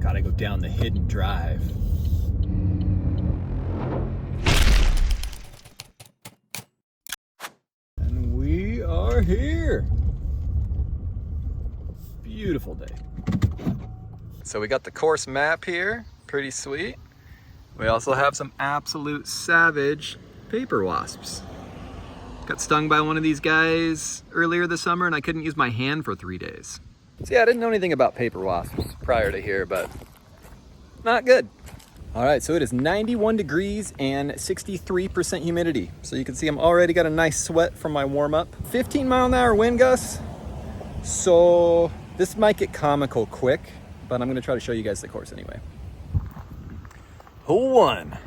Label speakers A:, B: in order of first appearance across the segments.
A: Gotta go down the hidden drive. And we are here. Beautiful day. So we got the course map here, pretty sweet. We also have some absolute savage paper wasps. Got stung by one of these guys earlier this summer and I couldn't use my hand for 3 days. So yeah, I didn't know anything about paper wasps prior to here, but not good. All right, so it is 91 degrees and 63% humidity. So you can see I'm already got a nice sweat from my warm up. 15-mile-an-hour wind gusts. So this might get comical quick, but I'm gonna try to show you guys the course anyway. Hole 1,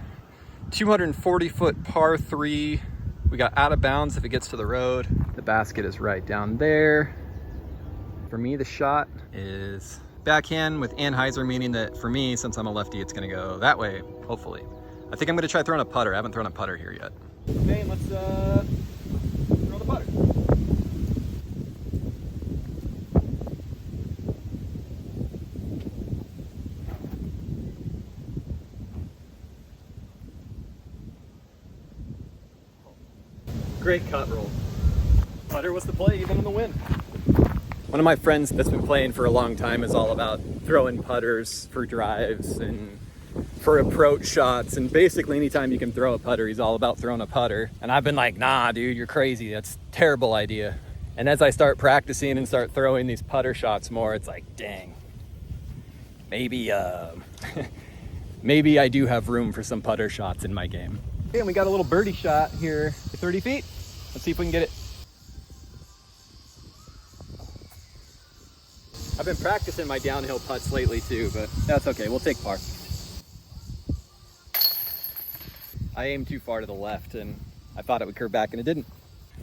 A: 240-foot par 3. We got out of bounds if it gets to the road. The basket is right down there. For me, the shot is backhand with anhyzer, meaning that for me, since I'm a lefty, it's gonna go that way, hopefully. I think I'm gonna try throwing a putter. I haven't thrown a putter here yet. Okay, let's throw the putter. Great cut roll. Putter was the play, even in the wind. One of my friends that's been playing for a long time is all about throwing putters for drives and for approach shots. And basically anytime you can throw a putter, he's all about throwing a putter. And I've been like, nah, dude, you're crazy. That's a terrible idea. And as I start practicing and start throwing these putter shots more, it's like, dang, maybe, maybe I do have room for some putter shots in my game. Okay, and we got a little birdie shot here, 30 feet. Let's see if we can get it. I've been practicing my downhill putts lately too, but that's okay, we'll take par. I aimed too far to the left and I thought it would curve back and it didn't.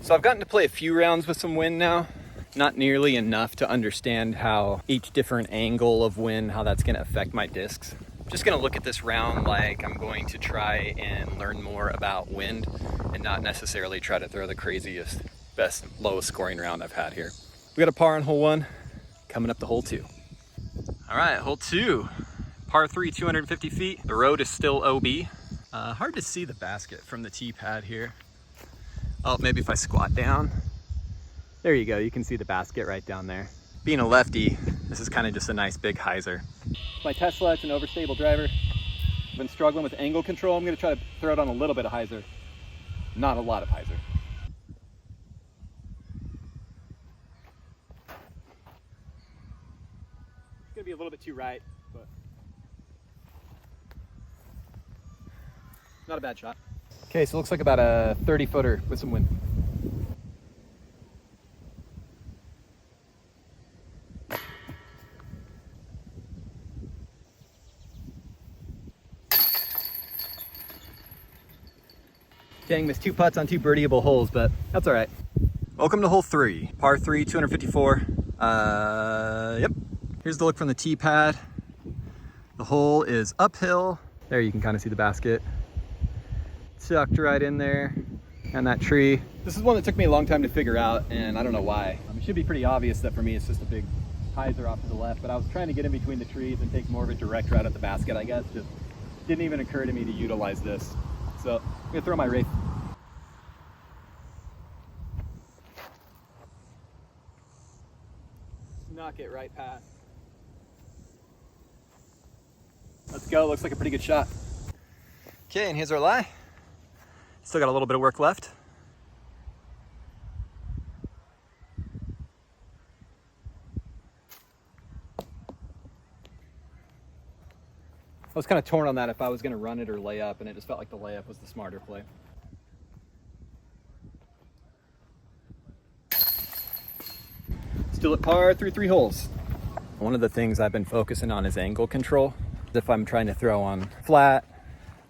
A: So I've gotten to play a few rounds with some wind now. Not nearly enough to understand how each different angle of wind, how that's gonna affect my discs. I'm just gonna look at this round like I'm going to try and learn more about wind and not necessarily try to throw the craziest, best, lowest scoring round I've had here. We got a par on hole 1. Coming up to hole 2. All right, hole 2, par 3, 250 feet. The road is still OB. Hard to see the basket from the tee pad here. Oh, maybe if I squat down. There you go, you can see the basket right down there. Being a lefty, this is kind of just a nice big hyzer. My Tesla, it's an overstable driver. I've been struggling with angle control. I'm gonna try to throw it on a little bit of hyzer. Not a lot of hyzer. Be a little bit too right, but not a bad shot. Okay, so it looks like about a 30-footer with some wind. Dang, missed 2 putts on 2 birdieable holes, but that's all right. Welcome to hole 3, par 3, 254. Yep. Here's the look from the tee pad. The hole is uphill. There you can kind of see the basket. Tucked right in there. And that tree. This is one that took me a long time to figure out, and I don't know why. It should be pretty obvious that for me it's just a big hyzer off to the left, but I was trying to get in between the trees and take more of a direct route at the basket, I guess. Just didn't even occur to me to utilize this. So I'm gonna throw my Wraith. Knock it right past. Let's go, looks like a pretty good shot. Okay, and here's our lie. Still got a little bit of work left. I was kind of torn on that if I was gonna run it or lay up, and it just felt like the layup was the smarter play. Still at par through 3 holes. One of the things I've been focusing on is angle control. If I'm trying to throw on flat,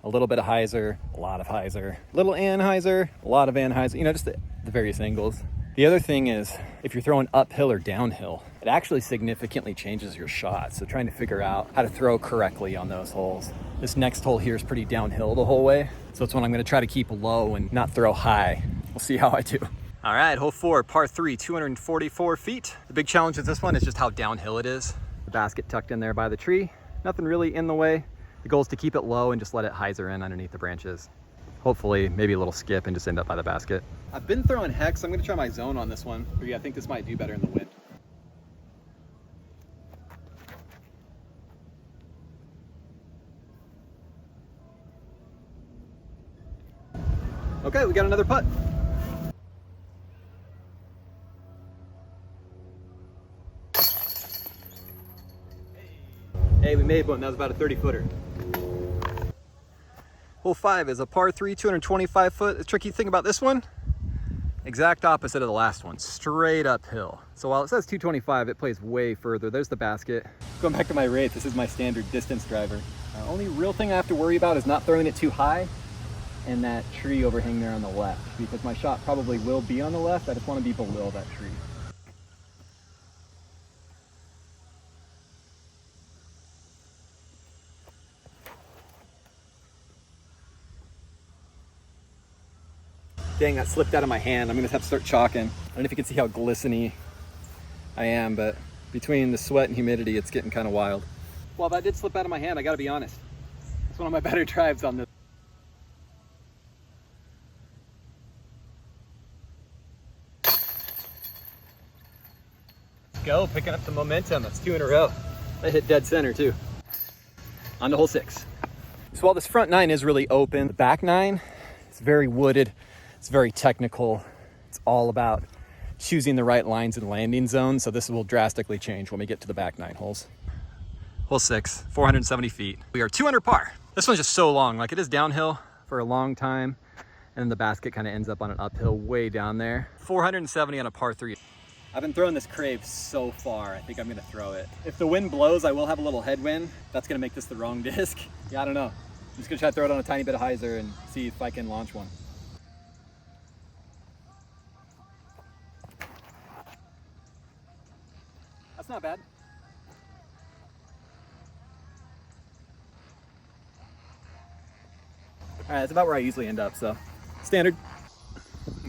A: a little bit of hyzer, a lot of hyzer, little anhyzer, a lot of anhyzer, you know, just the various angles. The other thing is, if you're throwing uphill or downhill, it actually significantly changes your shot. So trying to figure out how to throw correctly on those holes. This next hole here is pretty downhill the whole way. So it's one I'm gonna try to keep low and not throw high. We'll see how I do. All right, hole 4, par 3, 244 feet. The big challenge with this one is just how downhill it is. The basket tucked in there by the tree. Nothing really in the way. The goal is to keep it low and just let it hyzer in underneath the branches. Hopefully, maybe a little skip and just end up by the basket. I've been throwing hex. I'm gonna try my zone on this one. But yeah, I think this might do better in the wind. Okay, we got another putt. Hey, we made one. That was about a 30-footer. Hole 5 is a par 3, 225 foot. The tricky thing about this one, exact opposite of the last one, straight uphill. So while it says 225, it plays way further. There's the basket. Going back to my Wraith, this is my standard distance driver. Only real thing I have to worry about is not throwing it too high and that tree overhang there on the left, because my shot probably will be on the left. I just want to be below that tree. Dang, that slipped out of my hand. I'm gonna have to start chalking. I don't know if you can see how glistening I am, but between the sweat and humidity, it's getting kind of wild. Well, that did slip out of my hand, I gotta be honest. It's one of my better drives on this. Let's go, picking up the momentum. That's 2 in a row. I hit dead center too. On to hole 6. So while this front 9 is really open, the back 9, it's very wooded. It's very technical. It's all about choosing the right lines and landing zones. So this will drastically change when we get to the back 9 holes. Hole 6, 470 feet. We are 2 under par. This one's just so long. Like, it is downhill for a long time, and then the basket kind of ends up on an uphill way down there. 470 on a par 3. I've been throwing this crave so far. I think I'm gonna throw it. If the wind blows, I will have a little headwind. That's gonna make this the wrong disc. Yeah, I don't know. I'm just gonna try to throw it on a tiny bit of hyzer and see if I can launch one. That's not bad. All right, that's about where I usually end up, so standard.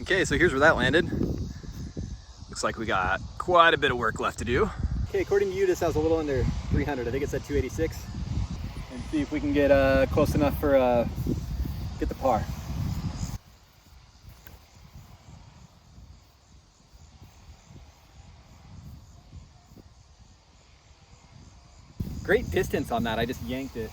A: Okay, so here's where that landed. Looks like we got quite a bit of work left to do. Okay, according to you, this has a little under 300. I think it's at 286. And see if we can get close enough for get the par. Great distance on that, I just yanked it.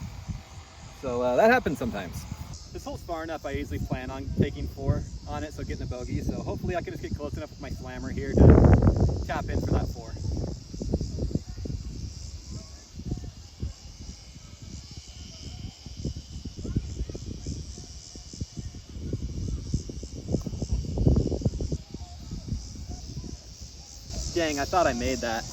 A: So that happens sometimes. This hole's far enough, I usually plan on taking 4 on it, so getting a bogey. So hopefully I can just get close enough with my slammer here to tap in for that 4. Dang, I thought I made that.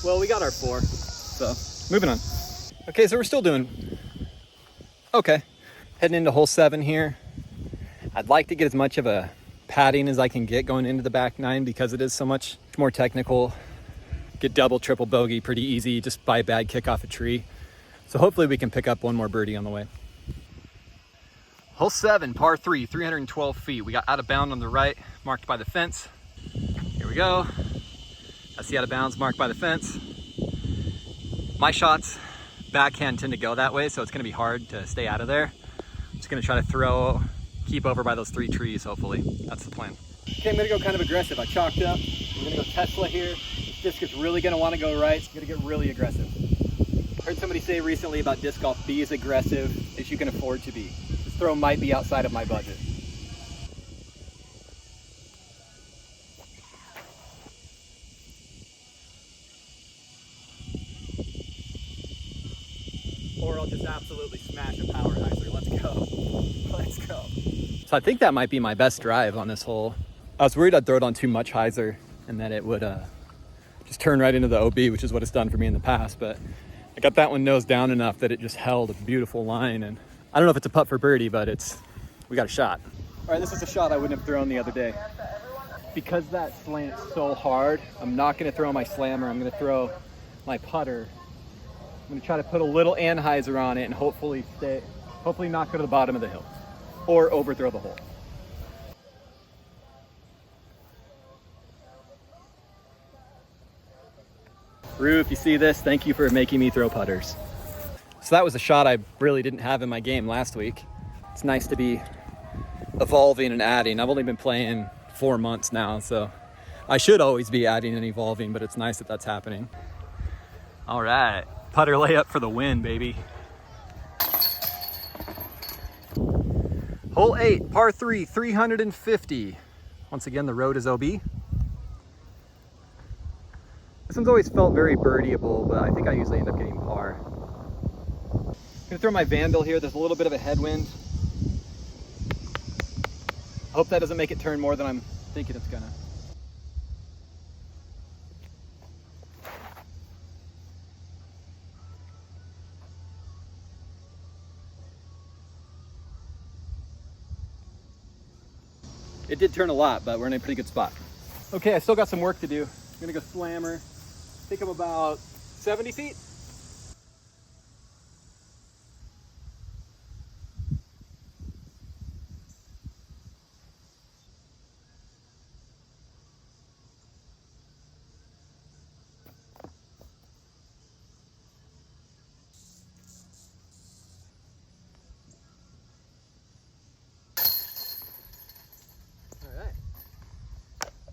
A: Well, we got our 4, so moving on. Okay, so we're still doing okay. Heading into hole 7 here. I'd like to get as much of a padding as I can get going into the back 9 because it is so much more technical. Get double, triple bogey pretty easy just by a bad kick off a tree. So hopefully we can pick up one more birdie on the way. Hole 7, par 3, 312 feet. We got out of bounds on the right, marked by the fence. Here we go. That's the out of bounds marked by the fence. My shots backhand tend to go that way, so it's gonna be hard to stay out of there. I'm just gonna try to keep over by those 3 trees, hopefully. That's the plan. Okay, I'm gonna go kind of aggressive. I chalked up. I'm gonna go Tesla here. This disc is really gonna wanna go right. It's gonna get really aggressive. I heard somebody say recently about disc golf, be as aggressive as you can afford to be. This throw might be outside of my budget. Or I'll just absolutely smash a power hyzer. Let's go. Let's go. So I think that might be my best drive on this hole. I was worried I'd throw it on too much hyzer and that it would just turn right into the OB, which is what it's done for me in the past. But I got that one nose down enough that it just held a beautiful line. And I don't know if it's a putt for birdie, but we got a shot. All right, this is a shot I wouldn't have thrown the other day. Because that slants so hard, I'm not gonna throw my slammer. I'm gonna throw my putter. I'm gonna try to put a little anhyzer on it and hopefully knock it to the bottom of the hill or overthrow the hole. Rue, if you see this, thank you for making me throw putters. So that was a shot I really didn't have in my game last week. It's nice to be evolving and adding. I've only been playing 4 months now, so I should always be adding and evolving, but it's nice that that's happening. All right, putter layup for the win, baby. Hole 8, par 3, 350. Once again, the road is OB. This one's always felt very birdieable, but I think I usually end up getting par. I'm gonna throw my Vandal here. There's a little bit of a headwind. I hope that doesn't make it turn more than I'm thinking it's gonna. It did turn a lot, but we're in a pretty good spot. Okay, I still got some work to do. I'm gonna go slammer. I think I'm about 70 feet.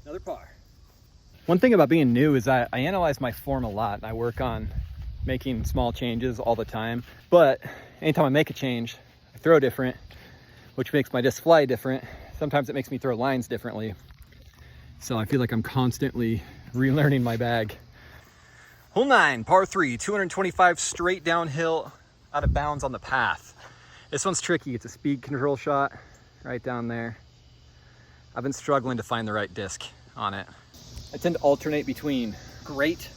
A: Another par. One thing about being new is I analyze my form a lot. I work on making small changes all the time. But anytime I make a change, I throw different, which makes my disc fly different. Sometimes it makes me throw lines differently. So I feel like I'm constantly relearning my bag. Hole 9, par 3, 225 straight downhill, out of bounds on the path. This one's tricky. It's a speed control shot right down there. I've been struggling to find the right disc on it. I tend to alternate between great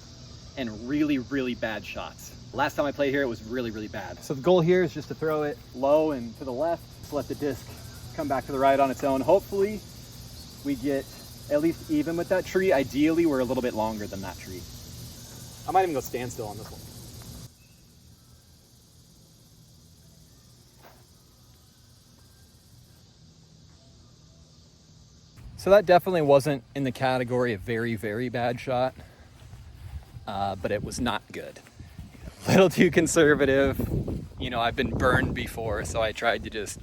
A: and really, really bad shots. Last time I played here, it was really, really bad. So the goal here is just to throw it low and to the left, to let the disc come back to the right on its own. Hopefully we get at least even with that tree. Ideally, we're a little bit longer than that tree. I might even go standstill on this one. So that definitely wasn't in the category of very, very bad shot, but it was not good. A little too conservative. You know, I've been burned before, so I tried to just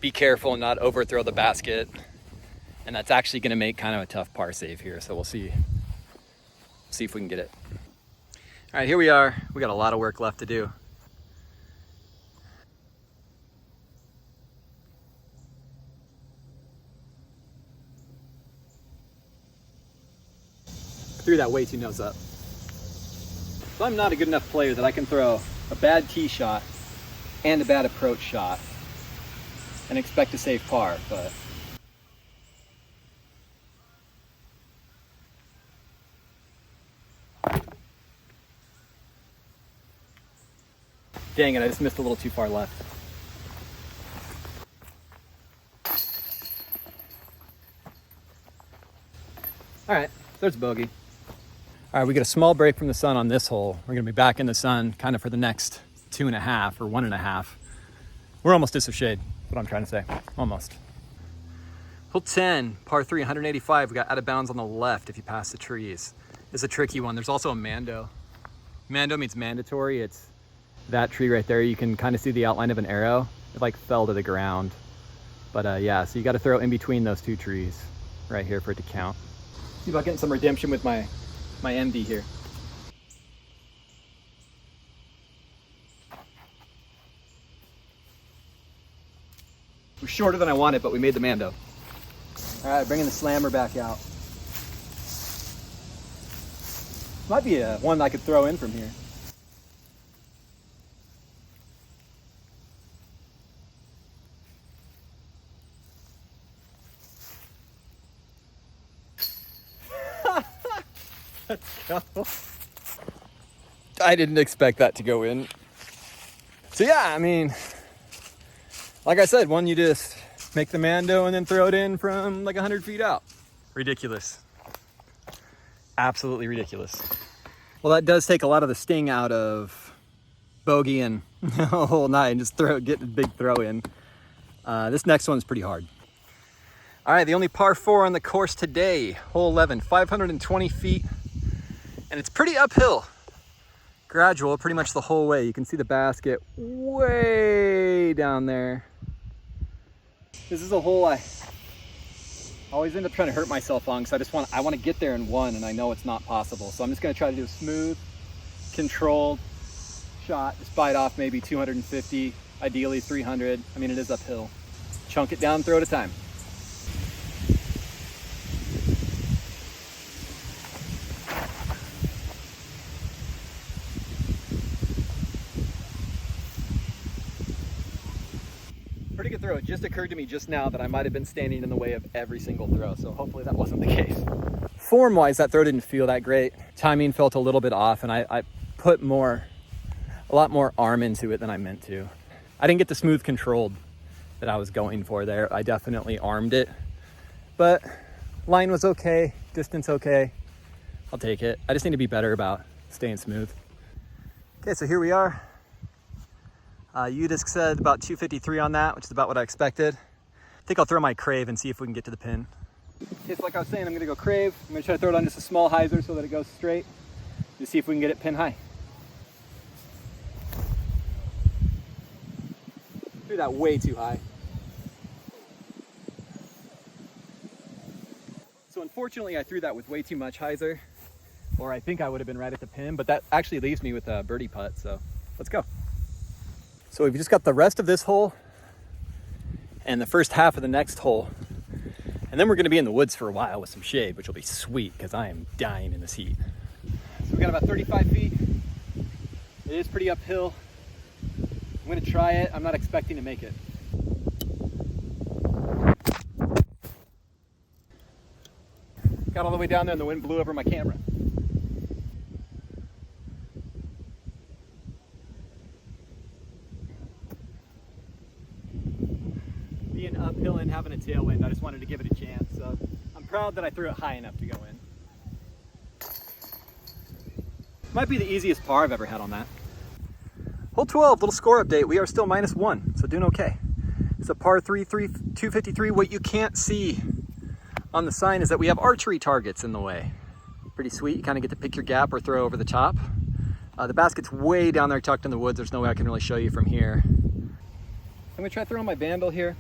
A: be careful and not overthrow the basket. And that's actually gonna make kind of a tough par save here, so we'll see if we can get it. All right, here we are. We got a lot of work left to do. Threw that way too nose up. So I'm not a good enough player that I can throw a bad tee shot and a bad approach shot and expect to save par, but dang it, I just missed a little too far left. All right, there's a bogey. All right, we get a small break from the sun on this hole. We're gonna be back in the sun kind of for the next 2.5 or 1.5. We're almost to shade, what I'm trying to say, almost. Hole 10, par 3, 185. We got out of bounds on the left if you pass the trees. It's a tricky one. There's also a mando. Mando means mandatory. It's that tree right there. You can kind of see the outline of an arrow. It like fell to the ground. But yeah, so you got to throw in between those two trees right here for it to count. See about getting some redemption with my MD here. It was shorter than I wanted, but we made the mando. All right, bringing the slammer back out. Might be one I could throw in from here. Let's go. I didn't expect that to go in. So yeah, I mean, like I said, one you just make the mando and then throw it in from like 100 feet out. Ridiculous. Absolutely ridiculous. Well, that does take a lot of the sting out of bogey and a whole night and just get a big throw in. This next one's pretty hard. All right, the only par 4 on the course today, hole 11, 520 feet. And it's pretty uphill. Gradual pretty much the whole way. You can see the basket way down there. This is a hole I always end up trying to hurt myself on because I want to get there in one, and I know it's not possible. So I'm just going to try to do a smooth, controlled shot. Just bite off maybe 250, ideally 300. I mean, it is uphill. Chunk it down, throw at a time. Pretty good throw. It just occurred to me just now that I might have been standing in the way of every single throw, so hopefully that wasn't the case. Form-wise, that throw didn't feel that great. Timing felt a little bit off, and I put a lot more arm into it than I meant to. I didn't get the smooth controlled that I was going for there. I definitely armed it, but line was okay, distance okay. I'll take it. I just need to be better about staying smooth. Okay, so here we are. U-Disc said about 253 on that, which is about what I expected. I think I'll throw my crave and see if we can get to the pin. Okay, so like I was saying, I'm gonna go crave. I'm gonna try to throw it on just a small hyzer so that it goes straight. Just see if we can get it pin high. Threw that way too high. So unfortunately, I threw that with way too much hyzer, or I think I would have been right at the pin, but that actually leaves me with a birdie putt, so let's go. So we've just got the rest of this hole and the first half of the next hole. And then we're gonna be in the woods for a while with some shade, which will be sweet because I am dying in this heat. So we got about 35 feet. It is pretty uphill. I'm gonna try it. I'm not expecting to make it. Got all the way down there and the wind blew over my camera. Being uphill and having a tailwind, I just wanted to give it a chance. So I'm proud that I threw it high enough to go in. Might be the easiest par I've ever had on that. Hole 12, little score update. We are still -1, so doing okay. It's a par 3, 253. What you can't see on the sign is that we have archery targets in the way. Pretty sweet. You kind of get to pick your gap or throw over the top. The basket's way down there tucked in the woods. There's no way I can really show you from here. I'm gonna try throwing my Vandal here.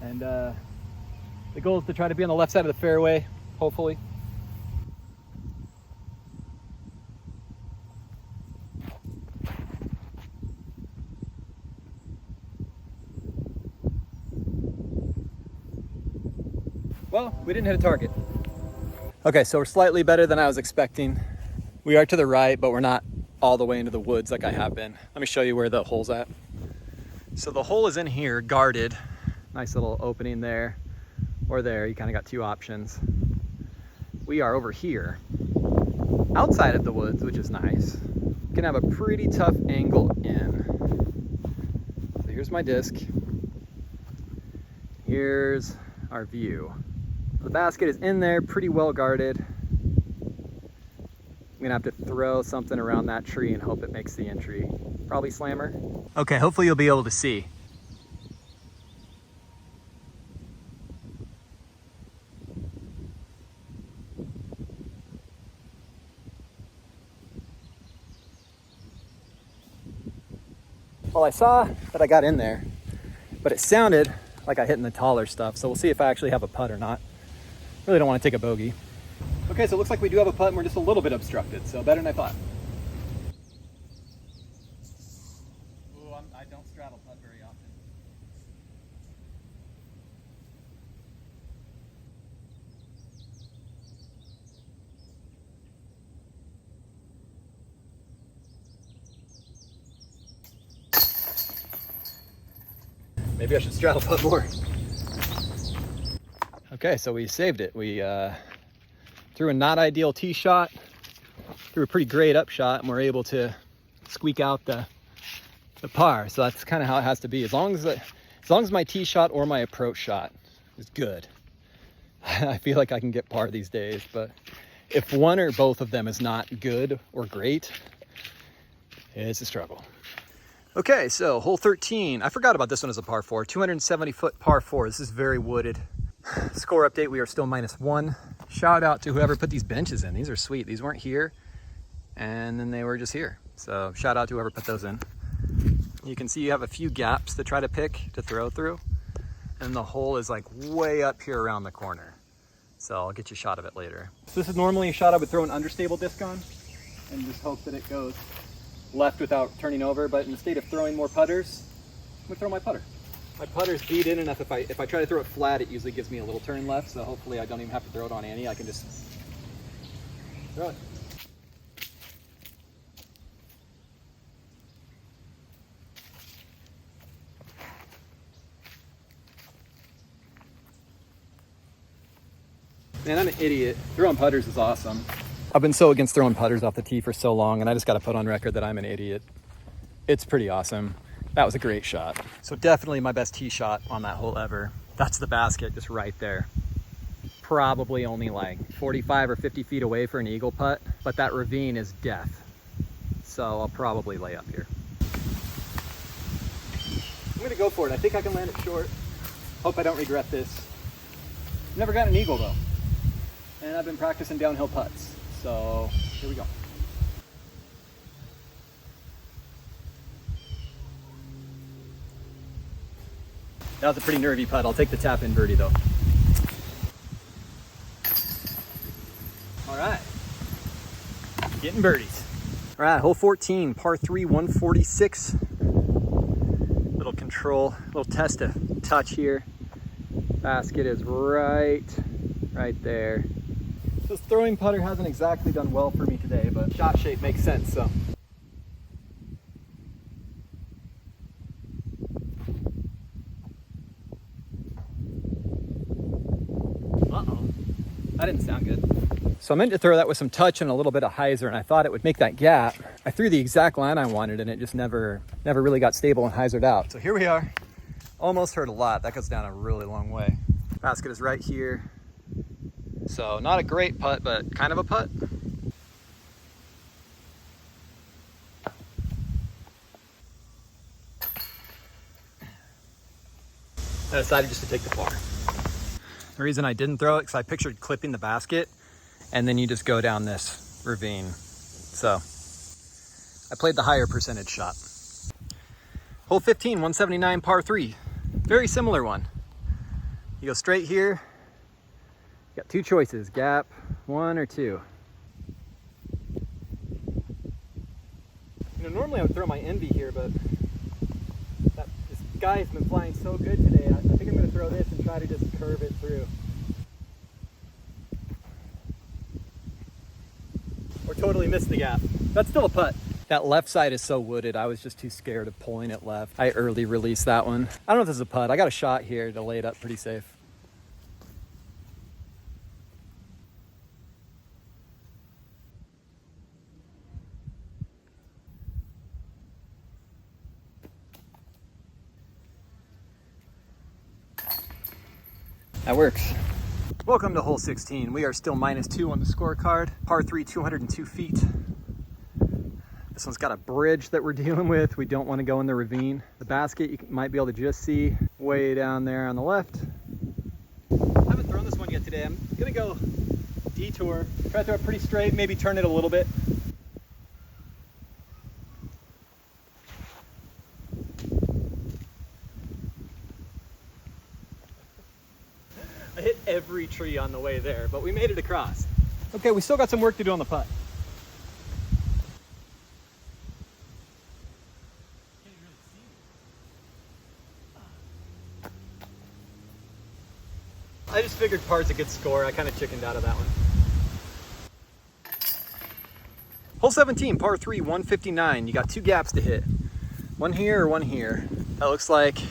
A: And the goal is to try to be on the left side of the fairway, hopefully. Well, we didn't hit a target. Okay, so we're slightly better than I was expecting. We are to the right, but we're not all the way into the woods like I have been. Let me show you where the hole's at. So the hole is in here, guarded. Nice little opening there or there. You kind of got two options. We are over here, outside of the woods, which is nice. You can have a pretty tough angle in. So here's my disc. Here's our view. The basket is in there, pretty well guarded. I'm gonna have to throw something around that tree and hope it makes the entry. Probably slammer. Okay, hopefully you'll be able to see. Well, I saw that I got in there, but it sounded like I hit in the taller stuff, so we'll see if I actually have a putt or not. Really don't want to take a bogey. Okay, so it looks like we do have a putt and we're just a little bit obstructed, so better than I thought. Ooh, I don't straddle putt very often. Maybe I should straddle putt more. Okay, so we saved it. We threw a not ideal tee shot, threw a pretty great up shot, and we're able to squeak out the par. So that's kind of how it has to be. As long as my tee shot or my approach shot is good, I feel like I can get par these days. But if one or both of them is not good or great, it's a struggle. Okay, so hole 13. I forgot about this one as a par 4. 270-foot par 4. This is very wooded. Score update, we are still -1. Shout out to whoever put these benches in. These are sweet. These weren't here, and then they were just here. So shout out to whoever put those in. You can see you have a few gaps to try to pick to throw through, and the hole is like way up here around the corner. So I'll get you a shot of it later. So this is normally a shot I would throw an understable disc on and just hope that it goes left without turning over, but instead of throwing more putters, I'm gonna throw my putter. My putter's beat in enough, if I try to throw it flat, it usually gives me a little turn left, so hopefully I don't even have to throw it on any, I can just throw it. Man, I'm an idiot. Throwing putters is awesome. I've been so against throwing putters off the tee for so long, and I just got to put on record that I'm an idiot. It's pretty awesome. That was a great shot. So definitely my best tee shot on that hole ever. That's the basket just right there. Probably only like 45 or 50 feet away for an eagle putt, but that ravine is death. So I'll probably lay up here. I'm gonna go for it. I think I can land it short. Hope I don't regret this. Never got an eagle though. And I've been practicing downhill putts. So here we go. That was a pretty nervy putt. I'll take the tap in birdie though. All right, getting birdies. All right, hole 14, par 3, 146. Little control, little test of touch here. Basket is right there. This throwing putter hasn't exactly done well for me today, but shot shape makes sense, so. Uh-oh, that didn't sound good. So I meant to throw that with some touch and a little bit of hyzer, and I thought it would make that gap. I threw the exact line I wanted, and it just never really got stable and hyzered out. So here we are. Almost hurt a lot. That goes down a really long way. Basket is right here. So not a great putt, but kind of a putt. I decided just to take the par. The reason I didn't throw it, because I pictured clipping the basket, and then you just go down this ravine. So I played the higher percentage shot. Hole 15, 179, par 3. Very similar one. You go straight here. You got two choices, gap 1 or 2. You know, normally I would throw my envy here, but this guy's been flying so good today. I think I'm going to throw this and try to just curve it through. Or totally miss the gap. That's still a putt. That left side is so wooded, I was just too scared of pulling it left. I early released that one. I don't know if this is a putt. I got a shot here to lay it up pretty safe. That works. Welcome to hole 16. We are still -2 on the scorecard. Par 3, 202 feet. This one's got a bridge that we're dealing with. We don't want to go in the ravine. The basket you might be able to just see way down there on the left. I haven't thrown this one yet today. I'm gonna go detour, try to throw it pretty straight, maybe turn it a little bit. I hit every tree on the way there, but we made it across. Okay, we still got some work to do on the putt. I just figured par's a good score. I kind of chickened out of that one. Hole 17, par 3, 159. You got two gaps to hit. One here or one here. That looks like you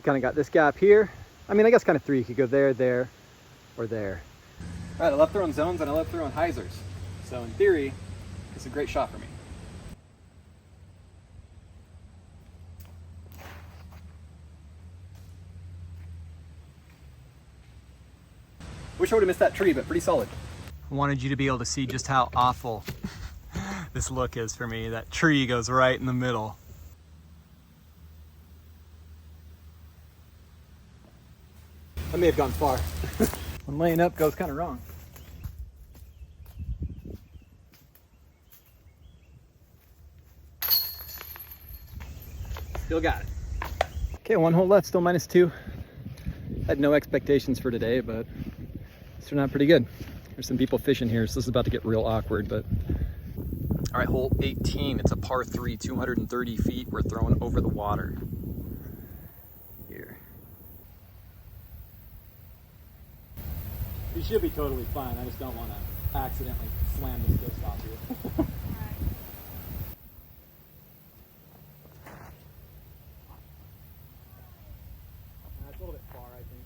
A: kind of got this gap here. I mean, I guess kind of three. You could go there, there, or there. All right, I love throwing zones and I love throwing hyzers. So in theory, it's a great shot for me. Wish I would have missed that tree, but pretty solid. I wanted you to be able to see just how awful this look is for me. That tree goes right in the middle. I may have gone far. When laying up goes kind of wrong. Still got it. Okay, one hole left, still -2. Had no expectations for today, but it's turned out pretty good. There's some people fishing here, so this is about to get real awkward, but. All right, hole 18, it's a par 3, 230 feet. We're throwing over the water. Here. You should be totally fine. I just don't want to accidentally slam this disc off you. It's a little bit far, I think.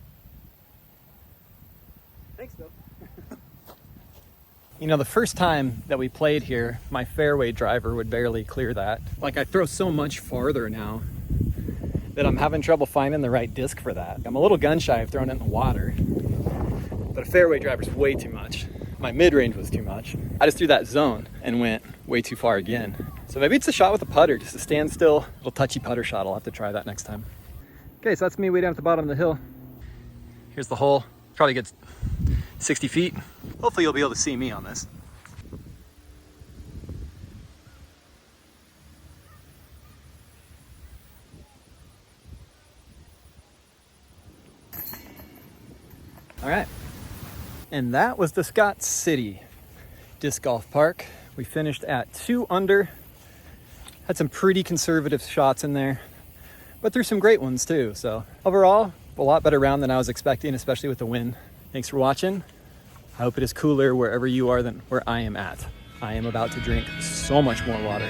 A: Thanks, though. You know, the first time that we played here, my fairway driver would barely clear that. Like, I throw so much farther now that I'm having trouble finding the right disc for that. I'm a little gun shy of throwing it in the water, but a fairway driver's way too much. My mid-range was too much. I just threw that zone and went way too far again. So maybe it's a shot with a putter, just a standstill, little touchy putter shot. I'll have to try that next time. Okay, so that's me way down at the bottom of the hill. Here's the hole. Probably gets 60 feet. Hopefully you'll be able to see me on this. All right. And that was the Scott City Disc Golf Park. We finished at 2 under. Had some pretty conservative shots in there, but threw some great ones too. So overall, a lot better round than I was expecting, especially with the wind. Thanks for watching. I hope it is cooler wherever you are than where I am at. I am about to drink so much more water.